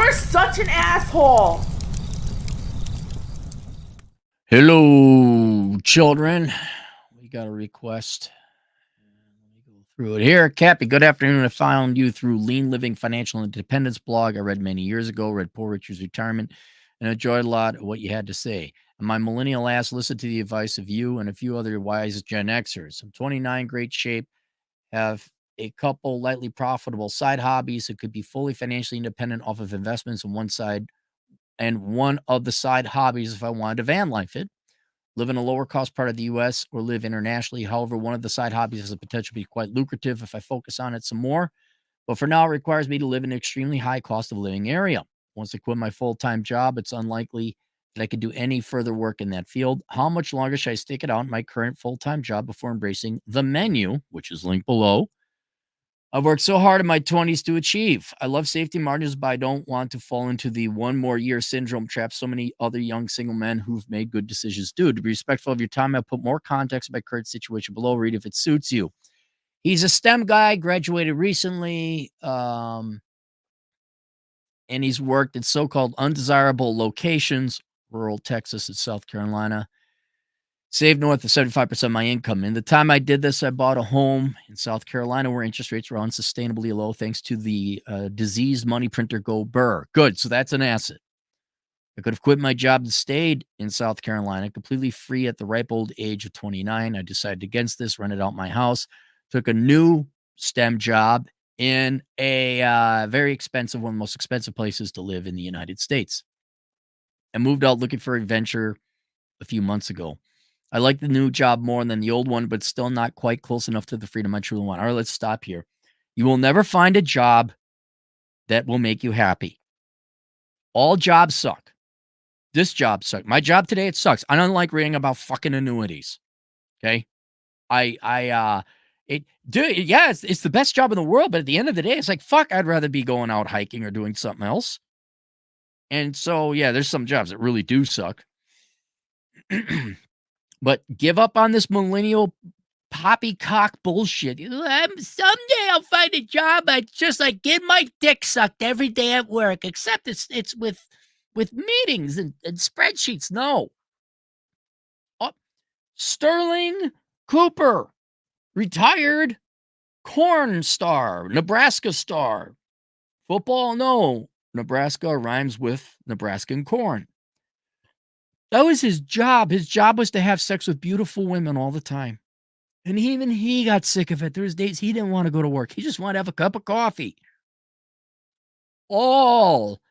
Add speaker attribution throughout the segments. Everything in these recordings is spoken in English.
Speaker 1: You're such an asshole.
Speaker 2: Hello, children. We got a request. Let me go through it here. Cappy, good afternoon. I found you through Lean Living Financial Independence blog I read many years ago, read Poor Richard's Retirement, and enjoyed a lot of what you had to say. And my millennial ass listened to the advice of you and a few other wise Gen Xers. I'm 29, great shape, have a couple lightly profitable side hobbies that could be fully financially independent off of investments on one side, and one of the side hobbies if I wanted to van life it, live in a lower cost part of the US or live internationally. However, one of the side hobbies has the potential to be quite lucrative if I focus on it some more. But for now, it requires me to live in an extremely high cost of living area. Once I quit my full-time job, it's unlikely that I could do any further work in that field. How much longer should I stick it out in my current full-time job before embracing the menu, which is linked below, I've worked so hard in my 20s to achieve? I love safety margins, but I don't want to fall into the one more year syndrome trap so many other young single men who've made good decisions do. To be respectful of your time, I put more context of my current situation below. Read if it suits you. He's a STEM guy, graduated recently, and he's worked in so-called undesirable locations, rural Texas and South Carolina. Saved north of 75% of my income. In the time I did this, I bought a home in South Carolina where interest rates were unsustainably low thanks to the diseased money printer Go Burr. Good. So that's an asset. I could have quit my job and stayed in South Carolina completely free at the ripe old age of 29. I decided against this, rented out my house, took a new STEM job in a very expensive, one of the most expensive places to live in the United States. I moved out looking for adventure a few months ago. I like the new job more than the old one, but still not quite close enough to the freedom I truly want. All right, let's stop here. You will never find a job that will make you happy. All jobs suck. This job sucks. My job today, it sucks. I don't like reading about fucking annuities. Okay. It's the best job in the world, but at the end of the day, it's like, fuck, I'd rather be going out hiking or doing something else. And so, yeah, there's some jobs that really do suck. But give up on this millennial poppycock bullshit. Someday I'll find a job. I just like get my dick sucked every day at work, except it's with meetings and spreadsheets. No. Oh, Sterling Cooper, retired corn star, Nebraska star. Football, no. Nebraska rhymes with Nebraskan corn. That was his job. His job was to have sex with beautiful women all the time. And even he got sick of it. There was days he didn't want to go to work. He just wanted to have a cup of coffee. All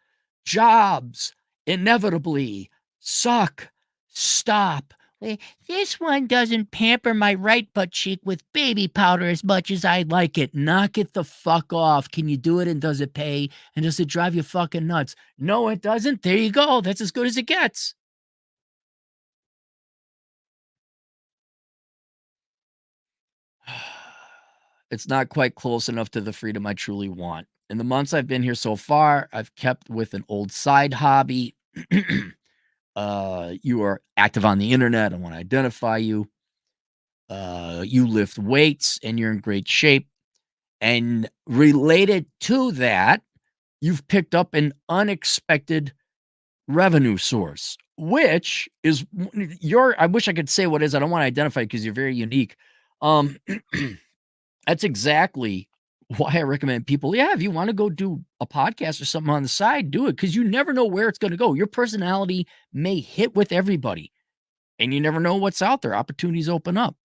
Speaker 2: jobs inevitably suck. Stop. This one doesn't pamper my right butt cheek with baby powder as much as I like it. Knock it the fuck off. Can you do it, and does it pay? And does it drive you fucking nuts? No, it doesn't. There you go. That's as good as it gets. It's not quite close enough to the freedom I truly want. In the months I've been here so far, I've kept with an old side hobby. You are active on the internet. I want to identify you. You lift weights and you're in great shape. And related to that, you've picked up an unexpected revenue source, which is I wish I could say what it is. I don't want to identify because you're very unique. That's exactly why I recommend people, if you want to go do a podcast or something on the side, do it, because you never know where it's going to go. Your personality may hit with everybody, and you never know what's out there. Opportunities open up.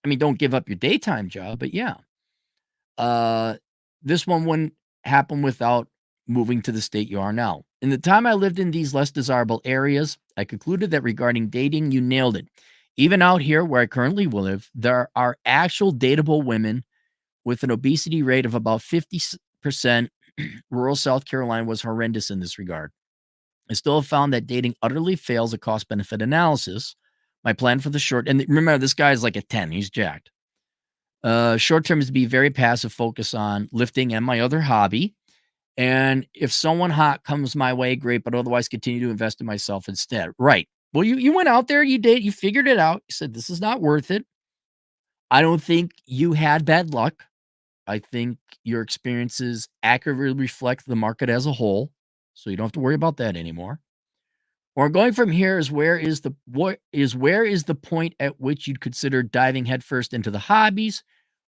Speaker 2: I mean, don't give up your daytime job, but yeah. This one wouldn't happen without moving to the state you are now. In the time I lived in these less desirable areas, I concluded that regarding dating, you nailed it. Even out here where I currently live, there are actual dateable women with an obesity rate of about 50%. Rural South Carolina was horrendous in this regard. I still have found that dating utterly fails a cost-benefit analysis. My plan for the short, and remember, this guy is like a 10. He's jacked. Short term is to be very passive, focus on lifting and my other hobby. And if someone hot comes my way, great, but otherwise continue to invest in myself instead. Right. Well, you went out there, you did, you figured it out. You said, this is not worth it. I don't think you had bad luck. I think your experiences accurately reflect the market as a whole, so you don't have to worry about that anymore. Or going from here is where is the point at which you'd consider diving headfirst into the hobbies,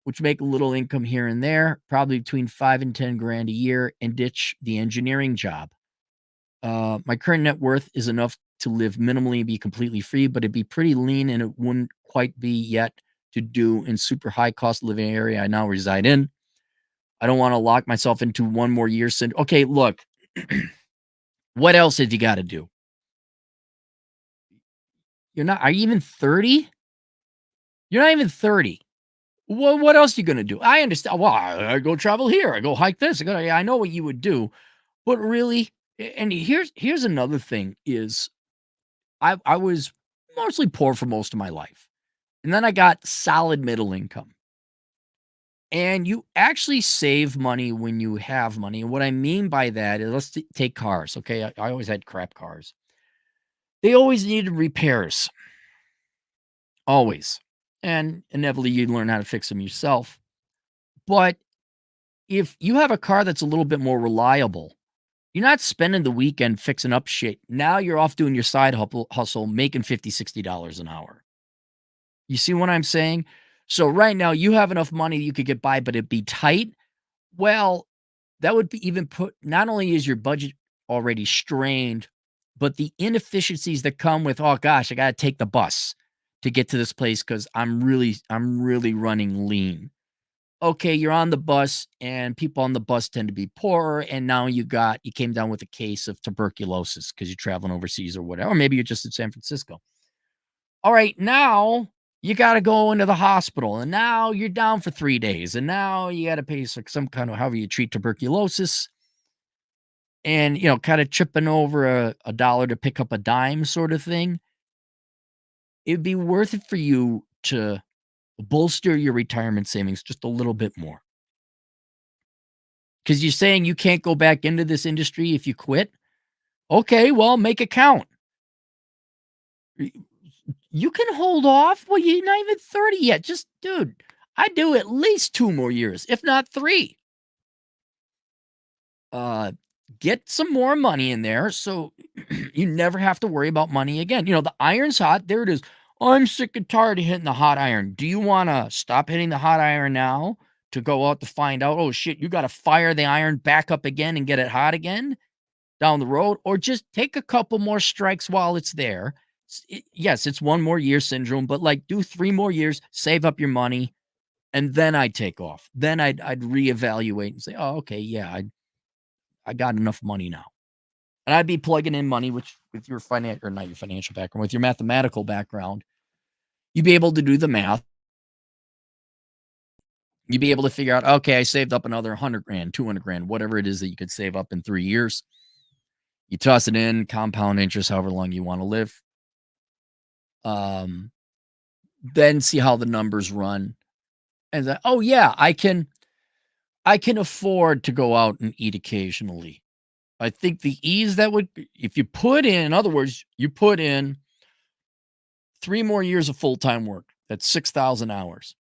Speaker 2: which make a little income here and there, probably between 5 and 10 grand a year, and ditch the engineering job. My current net worth is enough to live minimally and be completely free, but it'd be pretty lean and it wouldn't quite be yet to do in super high cost living area I now reside in. I don't want to lock myself into one more year. Okay, look, what else have you got to do? Are you even 30? You're not even 30. Well, what else are you going to do? I understand. Well, I go travel here. I go hike this. I know what you would do, but really, and here's another thing is I was mostly poor for most of my life. And then I got solid middle income. And you actually save money when you have money. And what I mean by that is take cars. Okay. I always had crap cars. They always needed repairs. Always. And inevitably you learn how to fix them yourself. But if you have a car that's a little bit more reliable, you're not spending the weekend fixing up shit. Now you're off doing your side hustle making $50, $60 an hour. You see what I'm saying? So right now you have enough money you could get by, but it'd be tight. Well, that would be even put not only is your budget already strained, but the inefficiencies that come with, oh gosh, I gotta take the bus to get to this place because I'm really running lean. Okay, you're on the bus and people on the bus tend to be poorer, and now you came down with a case of tuberculosis because you're traveling overseas or whatever, or maybe you're just in San Francisco. All right, now you gotta go into the hospital, and now you're down for 3 days, and now you gotta pay some kind of however you treat tuberculosis and, kinda tripping over a dollar to pick up a dime sort of thing. It'd be worth it for you to bolster your retirement savings just a little bit more. Because 'Cause you're saying you can't go back into this industry if you quit? Okay, well, make it count. Y You can hold off. Well, you're not even 30 yet. Just dude, I'd do at least 2 more years, if not 3. Uh, get some more money in there so you never have to worry about money again. The iron's hot. There it is. I'm sick and tired of hitting the hot iron. Do you wanna stop hitting the hot iron now to go out to find out, "Oh, shit, you gotta fire the iron back up again and get it hot again down the road," or just take a couple more strikes while it's there? Yes, it's 1 more year syndrome, but, like, do 3 more years, save up your money, and then I'd take off. Then I'd reevaluate and say, "Oh, okay, yeah, I got enough money now." And I'd be plugging in money, which with your or not your financial background, with your mathematical background, you'd be able to do the math. You'd be able to figure out, okay, I saved up another 100 grand, 200 grand, whatever it is that you could save up in 3 years. You toss it in, compound interest, however long you want to live. Um, then see how the numbers run. And then, oh yeah, I can afford to go out and eat occasionally. I think the ease that would if you put in other words, you put in 3 more years of full-time work. That's 6,000 hours.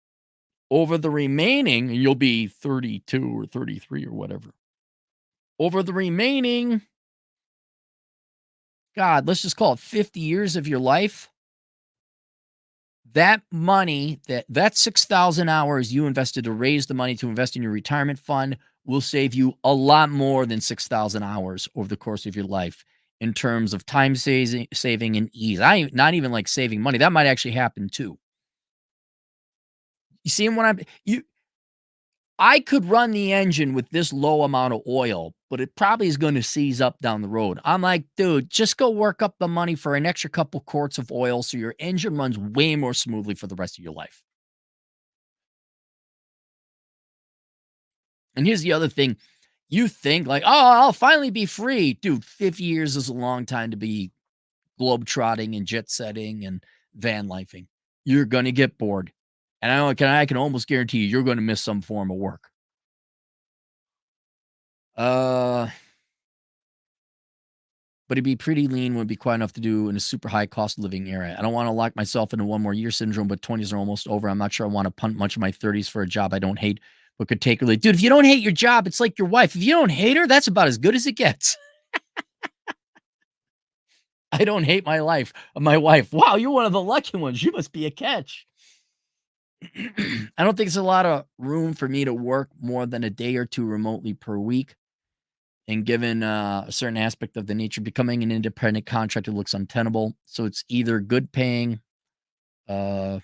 Speaker 2: Over the remaining, and you'll be 32 or 33 or whatever. Over the remaining, God, let's just call it 50 years of your life. That money, that 6,000 hours you invested to raise the money to invest in your retirement fund will save you a lot more than 6,000 hours over the course of your life in terms of time saving and ease. Not even like saving money. That might actually happen too. You see what I could run the engine with this low amount of oil, but it probably is going to seize up down the road. I'm like, dude, just go work up the money for an extra couple quarts of oil so your engine runs way more smoothly for the rest of your life. And here's the other thing. You think like, oh, I'll finally be free. Dude, 50 years is a long time to be globetrotting and jet setting and van lifing. You're going to get bored. And I can almost guarantee you're going to miss some form of work. Uh, but it'd be pretty lean, would be quite enough to do in a super high cost of living area. I don't want to lock myself into one more year syndrome, but 20s are almost over. I'm not sure I want to punt much of my 30s for a job I don't hate. but could take her leave. Dude, if you don't hate your job, it's like your wife. If you don't hate her, that's about as good as it gets. I don't hate my life. My wife. Wow, you're one of the lucky ones. You must be a catch. I don't think it's a lot of room for me to work more than a day or two remotely per week. And given a certain aspect of the nature, becoming an independent contractor looks untenable. So it's either good paying, uh,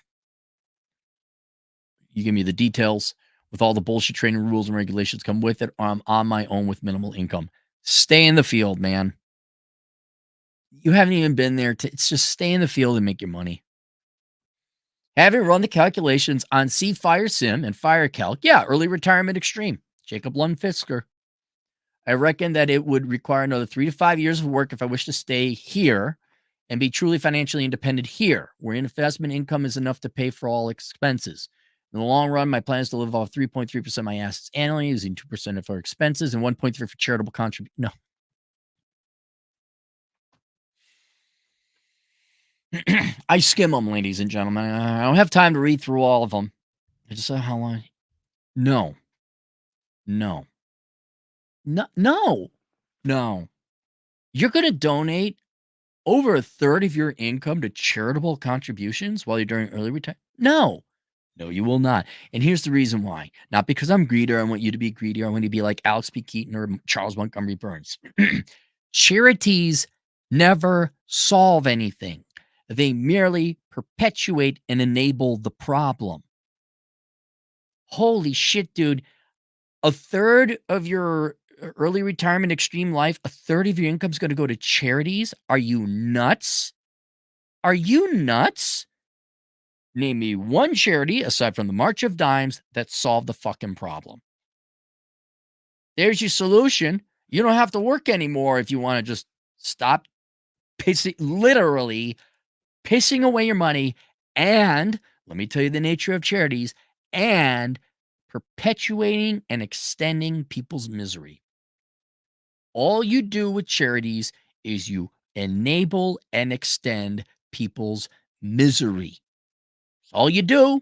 Speaker 2: you give me the details with all the bullshit training rules and regulations come with it, or I'm on my own with minimal income. Stay in the field, man. You haven't even been there. It's just stay in the field and make your money. Having run the calculations on C Fire Sim and Fire Calc, yeah, early retirement extreme. Jacob Lundfisker. I reckon that it would require another 3 to 5 years of work if I wish to stay here and be truly financially independent here, where investment income is enough to pay for all expenses. In the long run, my plan is to live off 3.3% of my assets annually, using 2% of our expenses and 1.3 for charitable contribution. No. I skim them, ladies and gentlemen. I don't have time to read through all of them. I just saw how long. No, no, no, no, no. You're going to donate over a third of your income to charitable contributions while you're doing early retirement? No, no, you will not. And here's the reason why. Not because I'm greedy or I want you to be greedy or I want you to be like Alex P. Keaton or Charles Montgomery Burns. Charities never solve anything. They merely perpetuate and enable the problem. Holy shit, dude. A third of your early retirement extreme life, a third of your income is going to go to charities? Are you nuts? Are you nuts? Name me one charity aside from the March of Dimes that solved the fucking problem. There's your solution. You don't have to work anymore if you want to just stop pissing, literally pissing away your money. And let me tell you the nature of charities and perpetuating and extending people's misery. All you do with charities is you enable and extend people's misery. That's all you do.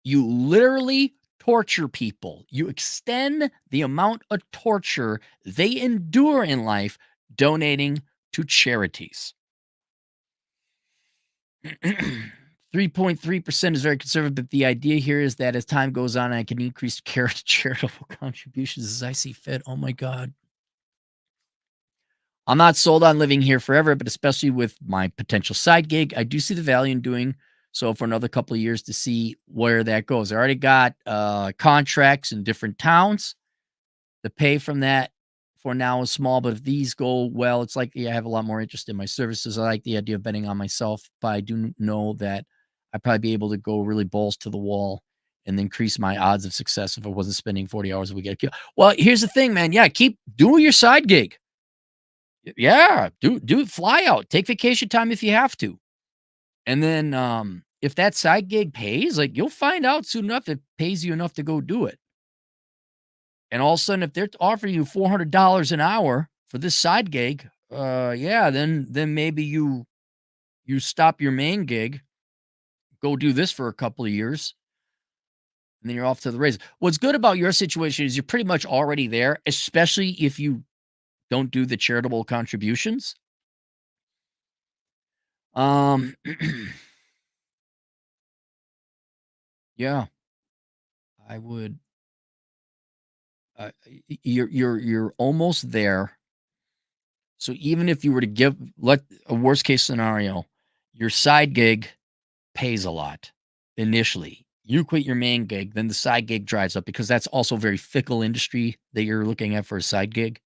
Speaker 2: You literally torture people. You extend the amount of torture they endure in life donating to charities. 3.3% is very conservative, but the idea here is that as time goes on, I can increase charitable contributions as I see fit. Oh my God. I'm not sold on living here forever, but especially with my potential side gig, I do see the value in doing so for another couple of years to see where that goes. I already got contracts in different towns. The pay from that for now is small, but if these go well, it's likely I have a lot more interest in my services. I like the idea of betting on myself, but I do know that I'd probably be able to go really balls to the wall and increase my odds of success if I wasn't spending 40 hours a week. Well, here's the thing, man. Yeah, keep doing your side gig. Yeah, do it, fly out, take vacation time if you have to. And then if that side gig pays, like you'll find out soon enough it pays you enough to go do it. And all of a sudden, if they're offering you $400 an hour for this side gig, yeah, then maybe you stop your main gig, go do this for a couple of years, and then you're off to the races. What's good about your situation is you're pretty much already there, especially if you don't do the charitable contributions. Um Yeah, I would. You're almost there. So even if you were to give let a worst case scenario, your side gig pays a lot initially. You quit your main gig, then the side gig drives up because that's also a very fickle industry that you're looking at for a side gig.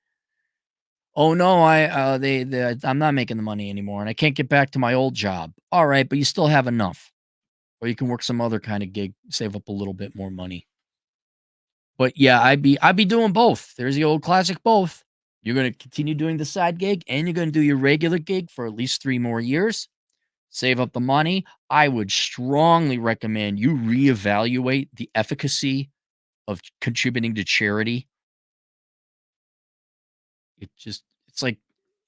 Speaker 2: Oh no, I'm not making the money anymore, and I can't get back to my old job. All right, but you still have enough, or you can work some other kind of gig, save up a little bit more money. But yeah, I'd be doing both. There's the old classic both. You're gonna continue doing the side gig and you're gonna do your regular gig for at least 3 more years. Save up the money. I would strongly recommend you reevaluate the efficacy of contributing to charity.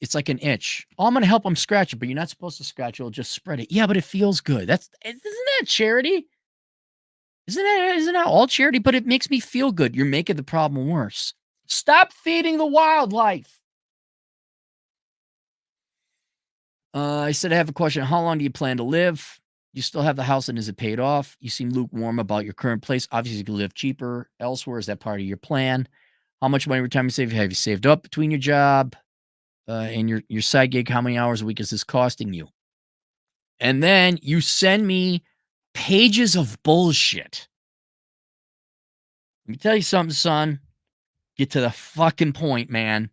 Speaker 2: It's like an itch. Oh, I'm gonna help them scratch it, but you're not supposed to scratch it, it'll just spread it. Yeah, but it feels good. Isn't that charity? Isn't that all charity? But it makes me feel good. You're making the problem worse. Stop feeding the wildlife. I said, I have a question. How long do you plan to live? You still have the house, and is it paid off? You seem lukewarm about your current place. Obviously, you can live cheaper elsewhere. Is that part of your plan? How much money retirement saving have you saved up between your job and your side gig? How many hours a week is this costing you? And then you send me pages of bullshit. Let me tell you something, son. Get to the fucking point, man.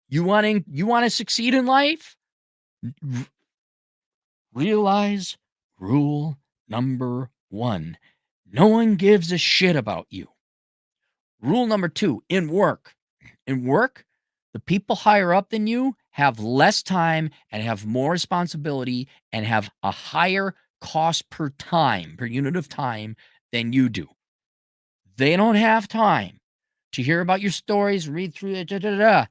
Speaker 2: You want to succeed in life? R- Realize rule number 1. No one gives a shit about you. Rule number 2, in work. In work, the people higher up than you have less time and have more responsibility and have a higher cost per time, per unit of time than you do. They don't have time to hear about your stories, read through it,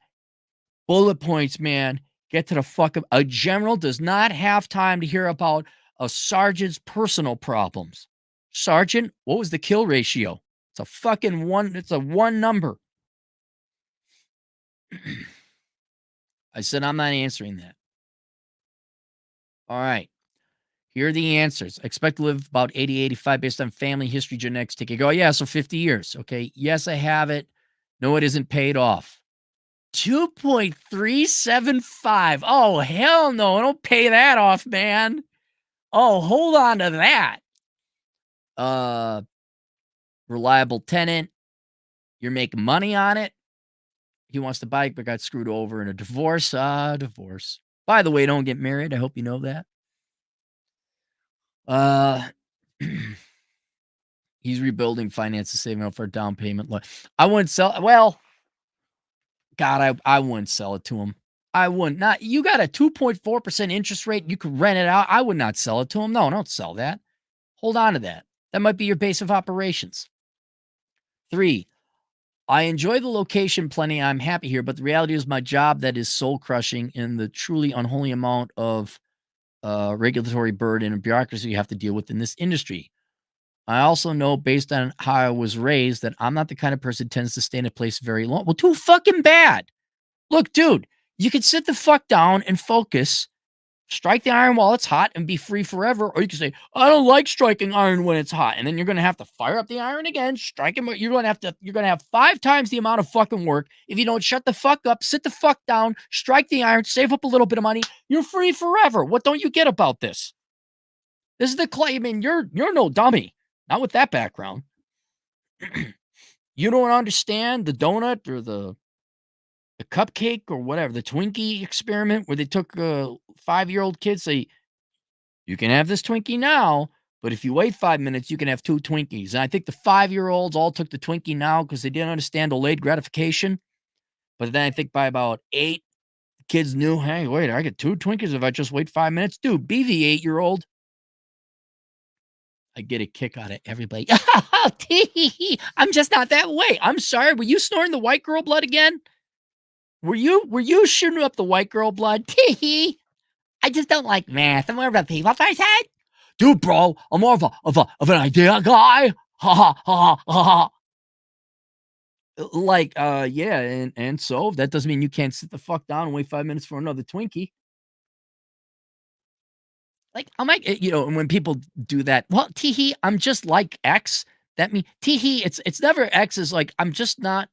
Speaker 2: bullet points, man. Get to the fuck up. A general does not have time to hear about a sergeant's personal problems. Sergeant, what was the kill ratio? It's a fucking one. It's a one number. I said, I'm not answering that. All right. Here are the answers. I expect to live about 80, 85 based on family history, genetics. Take a go. Yeah, so 50 years. Okay. Yes, I have it. No, it isn't paid off. 2.375. Oh, hell no. I don't pay that off, man. Oh, hold on to that. Reliable tenant. You're making money on it. He wants to buy it, but got screwed over in a divorce. Divorce. By the way, don't get married. I hope you know that. He's rebuilding finances, saving up for a down payment. I wouldn't sell. Well, God, I wouldn't sell it to him. I wouldn't. Not you got a 2.4% interest rate. You could rent it out. I would not sell it to him. No, don't sell that. Hold on to that. That might be your base of operations. 3, I enjoy the location plenty. I'm happy here, but the reality is my job that is soul crushing in the truly unholy amount of regulatory burden and bureaucracy you have to deal with in this industry. I also know based on how I was raised that I'm not the kind of person who tends to stay in a place very long. Well, too fucking bad. Look, dude, you can sit the fuck down and focus, strike the iron while it's hot and be free forever. Or you can say, I don't like striking iron when it's hot. And then you're going to have to fire up the iron again, strike it. You're going to have 5 times the amount of fucking work. If you don't shut the fuck up, sit the fuck down, strike the iron, save up a little bit of money. You're free forever. What don't you get about this? This is the claim. And you're no dummy. Not with that background. You don't understand the donut or the cupcake or whatever, the Twinkie experiment where they took 5-year-old kids, say, you can have this Twinkie now, but if you wait 5 minutes, you can have 2 Twinkies. And I think the 5-year-olds all took the Twinkie now because they didn't understand delayed gratification. But then I think by about 8, the kids knew, hey, wait, I get 2 Twinkies if I just wait 5 minutes. Dude, be the 8-year-old. I get a kick out of everybody. I'm just not that way. I'm sorry. Were you snoring the white girl blood again? Were you shooting up the white girl blood? Tee. I just don't like math. I'm more of a people person. Dude, bro, I'm more of an idea guy. Ha ha ha ha ha. Like, yeah, and so that doesn't mean you can't sit the fuck down and wait 5 minutes for another Twinkie. Like, I might, and when people do that, well, teehee, I'm just like X. That mean teehee, it's never X is like I'm just not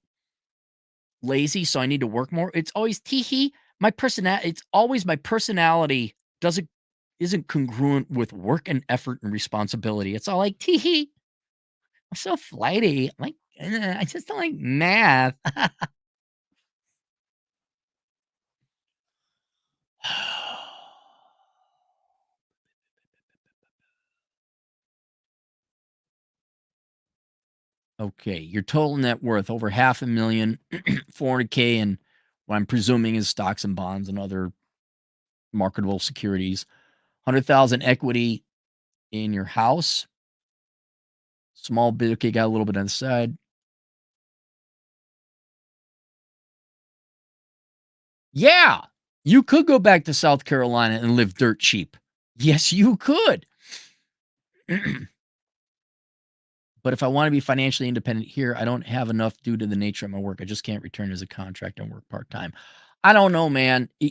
Speaker 2: lazy, so I need to work more. It's always teehee. It's always my personality doesn't isn't congruent with work and effort and responsibility. It's all like teehee. I'm so flighty. I'm like, I just don't like math. Okay, your total net worth over half a million, 400K, and what I'm presuming is stocks and bonds and other marketable securities. 100,000 equity in your house. Small bit. Okay, got a little bit on the side. Yeah, you could go back to South Carolina and live dirt cheap. Yes, you could. But if I want to be financially independent here, I don't have enough due to the nature of my work. I just can't return as a contractor and work part-time. I don't know, man. Do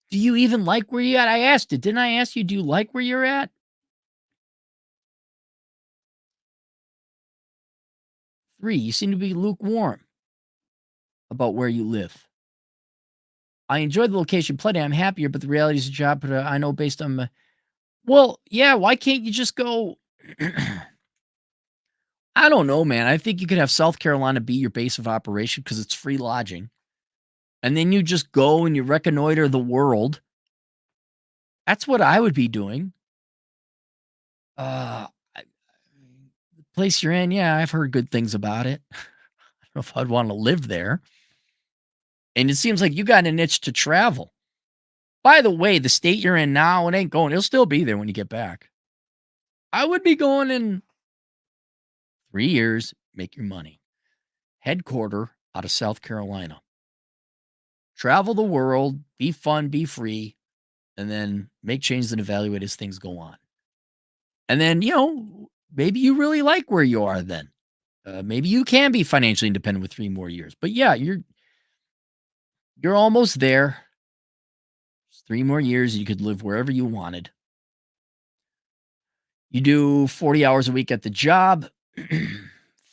Speaker 2: you even like where you at? I asked it. Didn't I ask you, do you like where you're at? 3, you seem to be lukewarm about where you live. I enjoy the location plenty. I'm happier, but the reality is a job, but I know based on well, yeah, why can't you just go I don't know, man. I think you could have South Carolina be your base of operation because it's free lodging. And then you just go and you reconnoiter the world. That's what I would be doing. The place you're in, yeah, I've heard good things about it. I don't know if I'd want to live there. And it seems like you got an itch to travel. By the way, the state you're in now, it ain't going. It'll still be there when you get back. I would be going in 3 years, make your money. Headquarter out of South Carolina. Travel the world, be fun, be free, and then make changes and evaluate as things go on. And then, maybe you really like where you are then. Maybe you can be financially independent with 3 more years. But yeah, you're almost there. Just 3 more years, you could live wherever you wanted. You do 40 hours a week at the job,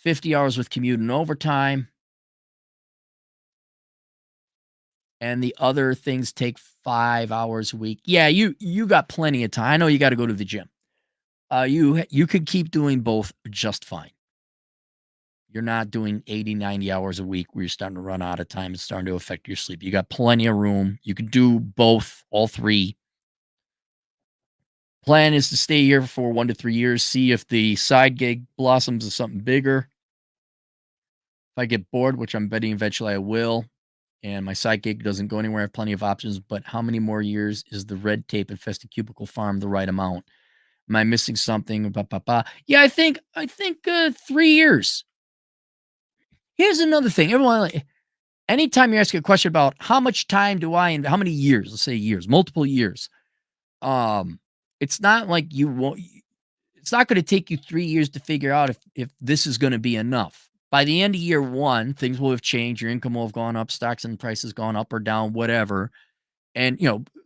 Speaker 2: 50 hours with commute and overtime, and the other things take 5 hours a week. Yeah, you got plenty of time. I know you gotta go to the gym. You could keep doing both just fine. You're not doing 80, 90 hours a week where you're starting to run out of time. It's starting to affect your sleep. You got plenty of room. You can do both, all 3. Plan is to stay here for 1 to 3 years, see if the side gig blossoms into something bigger. If I get bored, which I'm betting eventually I will, and my side gig doesn't go anywhere, I have plenty of options. But how many more years is the red tape infested cubicle farm the right amount? Am I missing something? Ba, ba, ba. Yeah, I think 3 years. Here's another thing. Anytime you ask a question about how much time do I and how many years, let's say years, multiple years, um, it's not like you won't. It's not going to take you 3 years to figure out if this is going to be enough. By the end of year 1, things will have changed. Your income will have gone up, stocks and prices gone up or down, whatever. And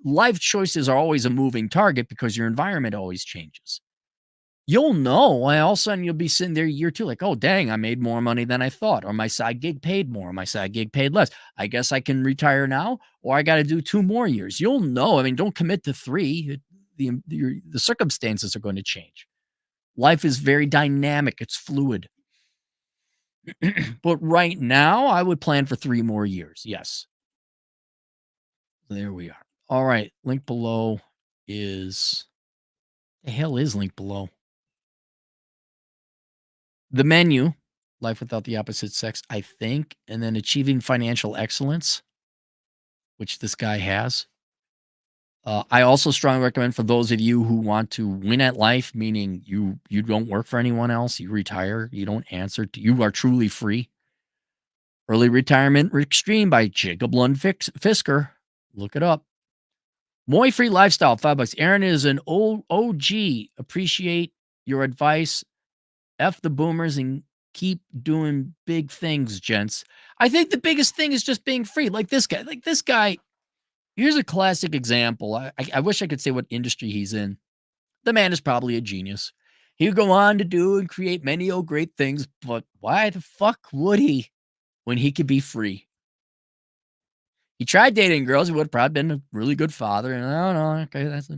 Speaker 2: life choices are always a moving target because your environment always changes. You'll know, and all of a sudden you'll be sitting there year 2 like, "Oh, dang, I made more money than I thought," or "My side gig paid more, or my side gig paid less. I guess I can retire now, or I gotta do 2 more years." You'll know. I mean, don't commit to 3. The circumstances are going to change. Life is very dynamic, it's fluid. But right now, I would plan for 3 more years, yes. There we are. Alright, link below is the hell is link below? The menu, Life Without the Opposite Sex, I think, and then Achieving Financial Excellence, which this guy has. I also strongly recommend for those of you who want to win at life, meaning you don't work for anyone else, you retire, you don't answer, you are truly free. Early Retirement Extreme by Jacob Lund Fisker. Look it up. Moy Free Lifestyle, $5. Aaron is an old OG. Appreciate your advice. F the boomers and keep doing big things, gents. I think the biggest thing is just being free. Like this guy. Here's a classic example. I wish I could say what industry he's in. The man is probably a genius. He would go on to do and create many great things, but why the fuck would he when he could be free? He tried dating girls. He would have probably been a really good father. And I don't know. Okay, that's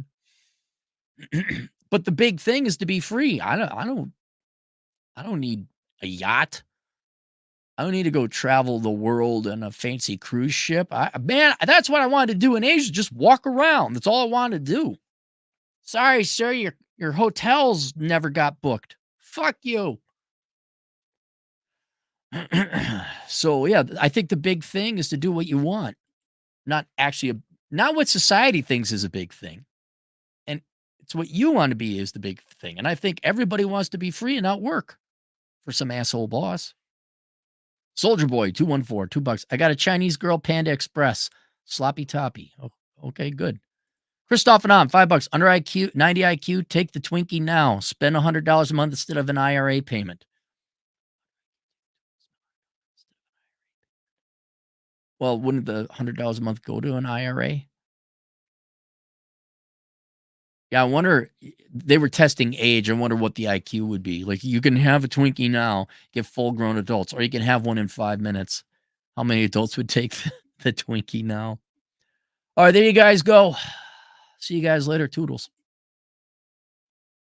Speaker 2: it. But the big thing is to be free. I don't need a yacht. I don't need to go travel the world in a fancy cruise ship. Man, that's what I wanted to do in Asia. Just walk around. That's all I wanted to do. Sorry, sir, your hotels never got booked. Fuck you. So yeah, I think the big thing is to do what you want, not what society thinks is a big thing. And it's what you want to be is the big thing. And I think everybody wants to be free and not work for some asshole boss. Soldier Boy 214, $2. I got a Chinese girl, Panda Express, sloppy toppy. Oh, okay, good. Christoph and on $5 under IQ, 90 IQ. Take the Twinkie now. Spend $100 a month instead of an IRA payment. Well, wouldn't the $100 a month go to an IRA? Yeah, I wonder. They were testing age. I wonder what the IQ would be. Like, you can have a Twinkie now, get full grown adults, or you can have one in 5 minutes. How many adults would take the Twinkie now? All right, there you guys go. See you guys later. Toodles.